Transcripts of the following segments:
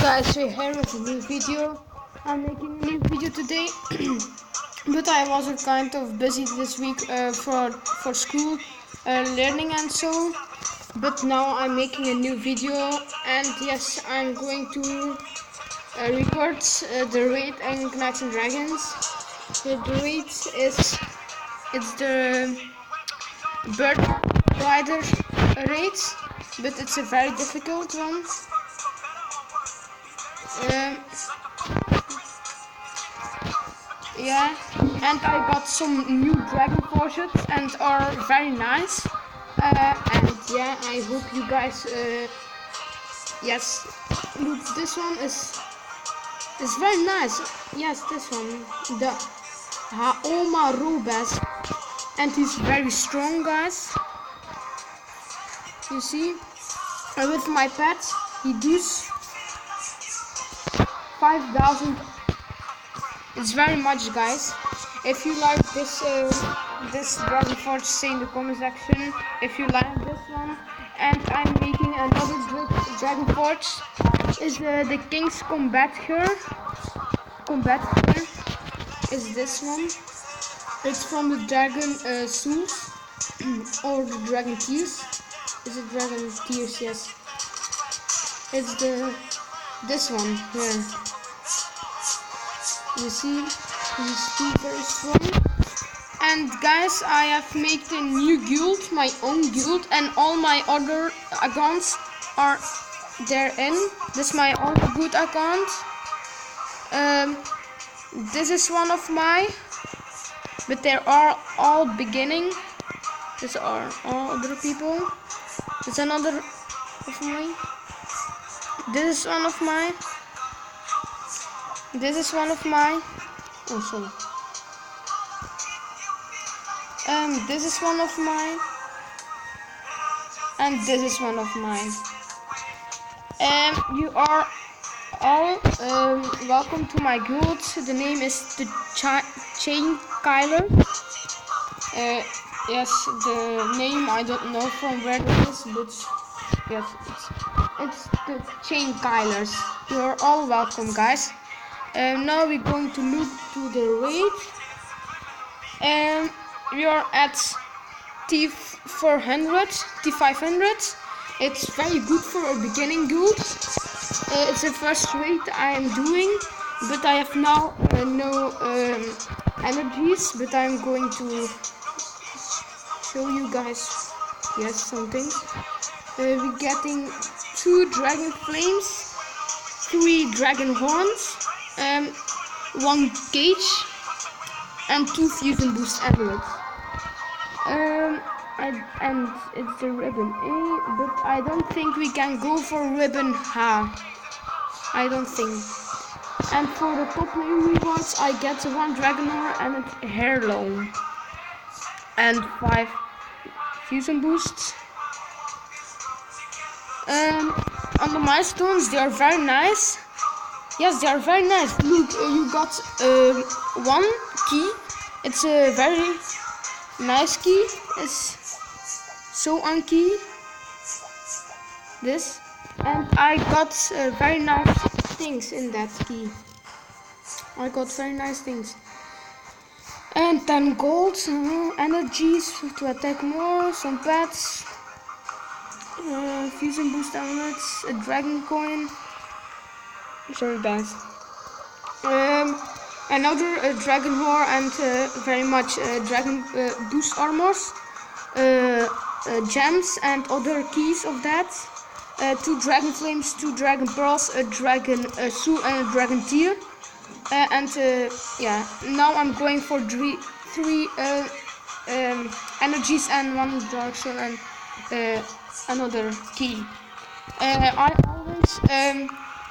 Guys, we're here with a new video. I'm making a new video today, but I was kind of busy this week for school, learning and so. But now I'm making a new video, and yes, I'm going to record the raid in Knights and Dragons. The raid is the bird rider raid, but it's a very difficult one. Yeah, and I got some new dragon forces and are very nice. And yeah, I hope you guys. Yes, look, this one is very nice. Yes, this one, the Haoma Robas, and he's very strong, guys. You see, with my pet, he does 5,000. It's very much, guys. If you like this Dragon Forge, say in the comment section if you like this one. And I'm making another Dragon Forge. Is the King's Combat here is this one. It's from the Dragon Souls or the Dragon Tears. Is it Dragon Tears? Yes. It's this one here. You see, he's too very strong. And guys, I have made a new guild, my own guild, and all my other accounts are therein. This is my own good account. This is one of my, but they are all beginning. These are all other people. It's another of mine. This is one of mine. This is one of mine. Oh, sorry. This is one of mine. And this is one of mine. You are all welcome to my guild. The name is the Chain Kyler. Yes, the name I don't know from where it is, but yes, it's the Chain Kylers. You are all welcome, guys. Now we're going to look to the raid. We are at T400, T500. It's very good for a beginning guild. It's the first raid I am doing, but I have now no energies. But I'm going to show you guys, yes, something. We're getting 2 dragon flames, 3 dragon horns, 1 cage, and 2 fusion boost amulets. And it's the ribbon A, but I don't think we can go for ribbon H. I don't think. And for the top lane rewards, I get 1 dragon horn and a heirloom, and 5 fusion boosts. On the milestones, they are very nice. Yes, they are very nice. Look, you got 1 key. It's a very nice key. It's so on key. This, and I got very nice things in that key. I got very nice things. And 10 gold, energies to attack more, some pets, fusion boost amulets, a dragon coin. Sorry, guys. Another dragon horn and very much dragon boost armors, gems and other keys of that. 2 dragon flames, 2 dragon pearls, a dragon soul and a dragon tear. Yeah, now I'm going for 3 energies and 1 dark soul and another key. I always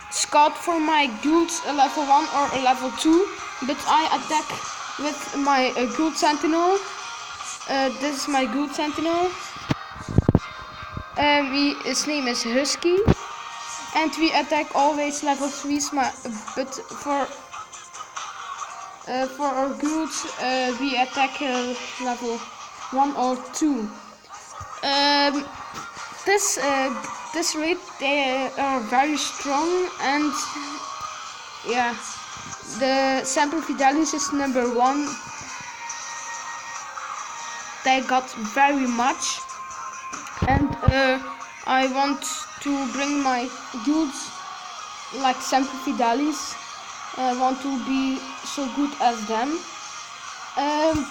scout for my guilds a level 1 or a level 2, but I attack with my guild sentinel. This is my guild sentinel. His name is Husky, and we attack always level 3s. But for our guilds, we attack level 1 or 2. This this raid they are very strong, and yeah, the Semper Fidelis is number 1. They got very much, and I want to bring my guilds like Semper Fidelis. I want to be so good as them.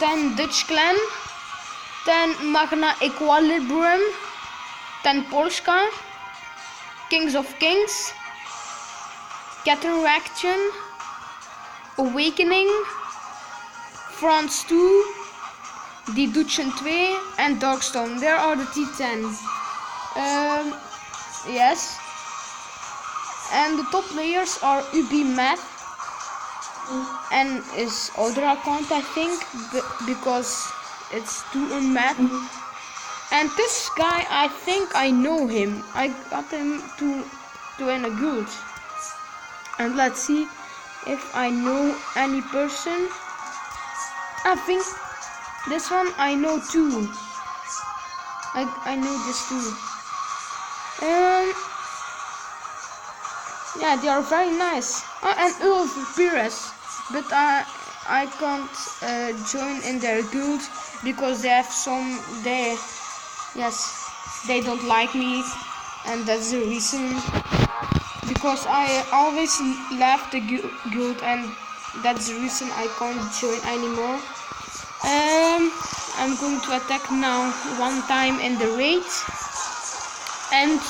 Then Dutch Clan, then Magna Equilibrium, then Polska, Kings of Kings, Cataraction, Awakening, France 2, Die Dutchen 2 and Darkstone. There are the T10. Yes. And the top players are UB Math and his other account, I think, because it's 2 on Math. And this guy, I think I know him. I got him to join a guild. And let's see if I know any person. I think this one I know too. I know this too. Yeah, they are very nice. Oh, and Ulf Pires, but I can't join in their guild because they have some they don't like me, and that's the reason. Because I always left the guild, and that's the reason I can't join anymore. I'm going to attack now 1 time in the raid, and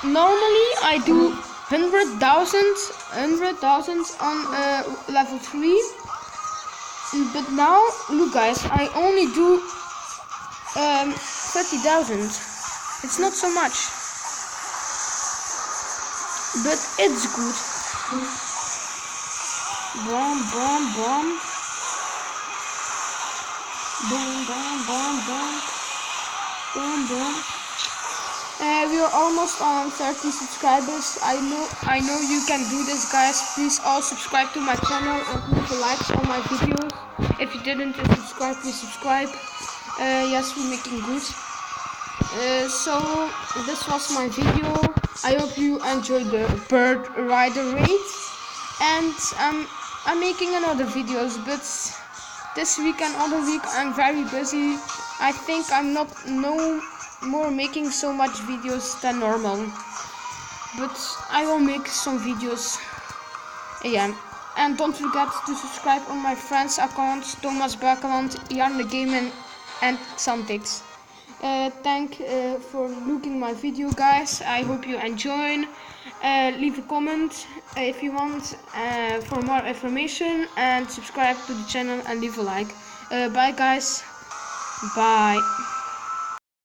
normally I do 100,000 on level 3, but now look guys, I only do 30,000. It's not so much, but it's good. Bomb, bomb, bomb. Boom, boom, boom, boom. Boom, boom. We are almost on 30 subscribers. I know you can do this, guys. Please all subscribe to my channel and leave a like on my videos. If you didn't subscribe, please subscribe. Yes, we're making good. So this was my video. I hope you enjoyed the bird rider raid, and I'm making another videos, but this week and other week I'm very busy. I think I'm not no more making so much videos than normal, but I will make some videos. Yeah, and don't forget to subscribe on my friends' accounts, Thomas Bakeland, Jan the Gaming and Xantix. Thank for looking my video, guys. I hope you enjoy. Leave a comment if you want for more information, and subscribe to the channel and leave a like. Bye guys, bye.